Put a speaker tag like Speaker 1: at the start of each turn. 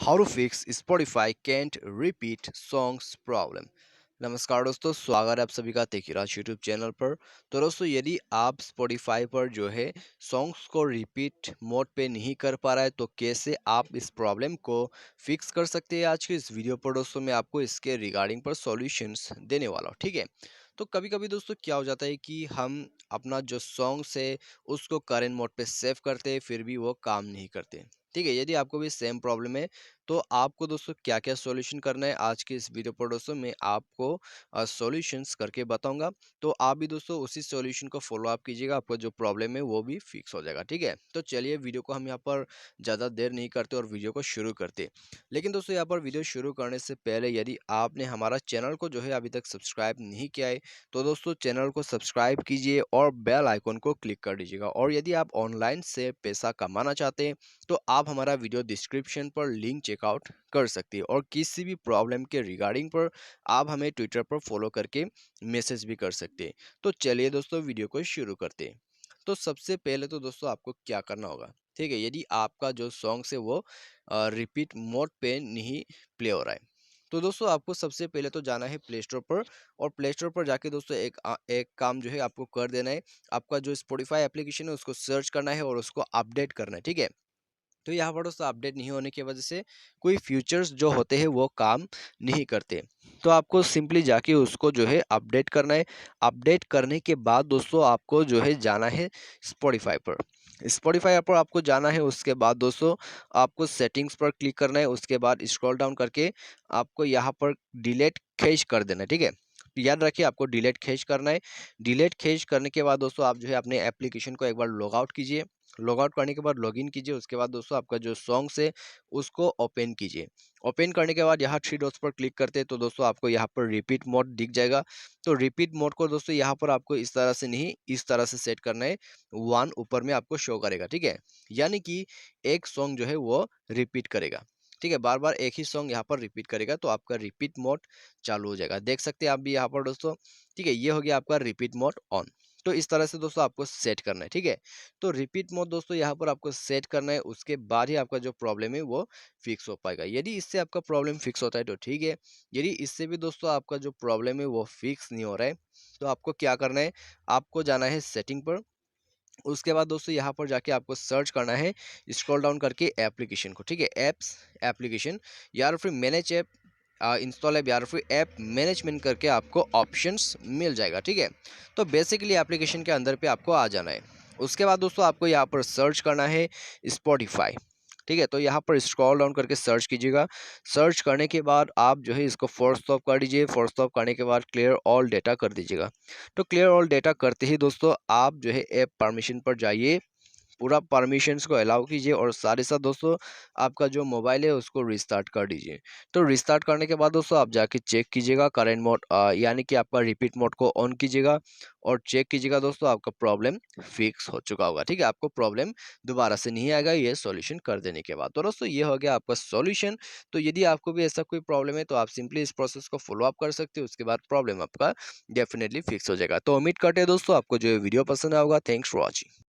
Speaker 1: How to fix Spotify can't repeat songs problem. नमस्कार दोस्तों, स्वागत है आप सभी का तेकीराज यूट्यूब चैनल पर। तो दोस्तों, यदि आप स्पॉटिफाई पर जो है सॉन्ग्स को रिपीट मोड पे नहीं कर पा रहा है तो कैसे आप इस प्रॉब्लम को फिक्स कर सकते हैं। आज के इस वीडियो पर दोस्तों मैं आपको इसके रिगार्डिंग पर सॉल्यूशंस देने वाला हूँ, ठीक है। तो कभी कभी दोस्तों क्या हो जाता है कि हम अपना जो सॉन्ग्स है उसको करेंट मोड पे सेव करते हैं, फिर भी वो काम नहीं करते। ठीक है, यदि आपको भी सेम प्रॉब्लम है तो आपको दोस्तों क्या-क्या सॉल्यूशन करना है, आज के इस वीडियो पर दोस्तों मैं आपको सॉल्यूशंस करके बताऊँगा। तो आप भी दोस्तों उसी सॉल्यूशन को फॉलो अप कीजिएगा, आपका जो प्रॉब्लम है वो भी फिक्स हो जाएगा, ठीक है। तो चलिए वीडियो को हम यहाँ पर ज़्यादा देर नहीं करते और वीडियो को शुरू करते। लेकिन दोस्तों यहाँ पर वीडियो शुरू करने से पहले यदि आपने हमारा चैनल को जो है अभी तक सब्सक्राइब नहीं किया है, तो दोस्तों चैनल को सब्सक्राइब कीजिए और बेल आइकन को क्लिक कर दीजिएगा। और यदि आप ऑनलाइन से पैसा कमाना चाहते हैं तो आप हमारा वीडियो डिस्क्रिप्शन पर लिंक चेकआउट कर सकते हैं। और किसी भी प्रॉब्लम के रिगार्डिंग पर आप हमें ट्विटर पर फॉलो करके मैसेज भी कर सकते हैं। तो चलिए दोस्तों वीडियो को शुरू करते हैं। तो सबसे पहले तो दोस्तों आपको क्या करना होगा, ठीक है। यदि आपका जो सॉन्ग्स है वो रिपीट मोड पे नहीं प्ले हो रहा है तो दोस्तों आपको सबसे पहले तो जाना है प्ले स्टोर पर। और प्ले स्टोर पर जाके दोस्तों एक काम जो है आपको कर देना है। आपका जो स्पॉटिफाई एप्लीकेशन है उसको सर्च करना है और उसको अपडेट करना है, ठीक है। तो यहाँ पर दोस्तों अपडेट नहीं होने की वजह से कोई फीचर्स जो होते हैं वो काम नहीं करते। तो आपको सिंपली जाके उसको जो है अपडेट करना है। अपडेट करने के बाद दोस्तों आपको जो है जाना है स्पॉटिफाई पर। स्पॉटिफाई पर आपको जाना है, उसके बाद दोस्तों आपको सेटिंग्स पर क्लिक करना है। उसके बाद स्क्रॉल डाउन करके आपको यहाँ पर डिलीट खींच कर देना है, ठीक है। याद रखिए आपको डिलीट खींच करना है। डिलीट खींच करने के बाद दोस्तों आप जो है अपने एप्लीकेशन को एक बार लॉग आउट कीजिए। लॉग आउट करने के बाद लॉगिन कीजिए। उसके बाद दोस्तों आपका जो सॉन्ग्स है उसको ओपन कीजिए। ओपन करने के बाद यहाँ थ्री डॉट्स पर क्लिक करते हैं तो दोस्तों आपको यहाँ पर रिपीट मोड दिख जाएगा। तो रिपीट मोड को दोस्तों यहाँ पर आपको इस तरह से नहीं, इस तरह से सेट करना है। वन ऊपर में आपको शो करेगा, ठीक है। यानी कि एक सॉन्ग जो है वो रिपीट करेगा, ठीक है। बार बार एक ही सॉन्ग यहाँ पर रिपीट करेगा तो आपका रिपीट मोड चालू हो जाएगा। देख सकते हैं आप भी यहाँ पर दोस्तों, ठीक है। ये हो गया आपका रिपीट मोड ऑन। तो इस तरह से दोस्तों आपको सेट करना है, ठीक है। तो रिपीट मोड दोस्तों यहाँ पर आपको सेट करना है, उसके बाद ही आपका जो प्रॉब्लम है वो फिक्स हो पाएगा। यदि इससे आपका प्रॉब्लम फिक्स होता है तो ठीक है। यदि इससे भी दोस्तों आपका जो प्रॉब्लम है वो फिक्स नहीं हो रहा है तो आपको क्या करना है, आपको जाना है सेटिंग पर। उसके बाद दोस्तों यहाँ पर जाके आपको सर्च करना है स्क्रॉल डाउन करके एप्लीकेशन को, ठीक है। एप्स, एप्लीकेशन, या फिर मैनेज ऐप, इंस्टॉल ऐप, या फिर ऐप मैनेजमेंट करके आपको ऑप्शंस मिल जाएगा, ठीक है। तो बेसिकली एप्लीकेशन के अंदर पे आपको आ जाना है। उसके बाद दोस्तों आपको यहाँ पर सर्च करना है स्पॉटिफाई, ठीक है। तो यहाँ पर स्क्रॉल डाउन करके सर्च कीजिएगा। सर्च करने के बाद आप जो है इसको फोर्स स्टॉप कर दीजिए। फोर्स स्टॉप करने के बाद क्लियर ऑल डेटा कर दीजिएगा। तो क्लियर ऑल डेटा करते ही दोस्तों आप जो है ऐप परमिशन पर जाइए, पूरा परमिशंस को अलाउ कीजिए और साथ ही साथ दोस्तों आपका जो मोबाइल है उसको रिस्टार्ट कर दीजिए। तो रिस्टार्ट करने के बाद दोस्तों आप जाके चेक कीजिएगा करेंट मोड, यानी कि आपका रिपीट मोड को ऑन कीजिएगा और चेक कीजिएगा दोस्तों आपका प्रॉब्लम फिक्स हो चुका होगा, ठीक है। आपको प्रॉब्लम दोबारा से नहीं आएगा ये सॉल्यूशन कर देने के बाद। तो दोस्तों ये हो गया आपका सॉल्यूशन। तो यदि आपको भी ऐसा कोई प्रॉब्लम है तो आप सिंपली इस प्रोसेस को फॉलो अप कर सकते हो, उसके बाद प्रॉब्लम आपका डेफिनेटली फिक्स हो जाएगा। तो उम्मीद करते हैं दोस्तों आपको जो वीडियो पसंद आएगा। Thanks for watching.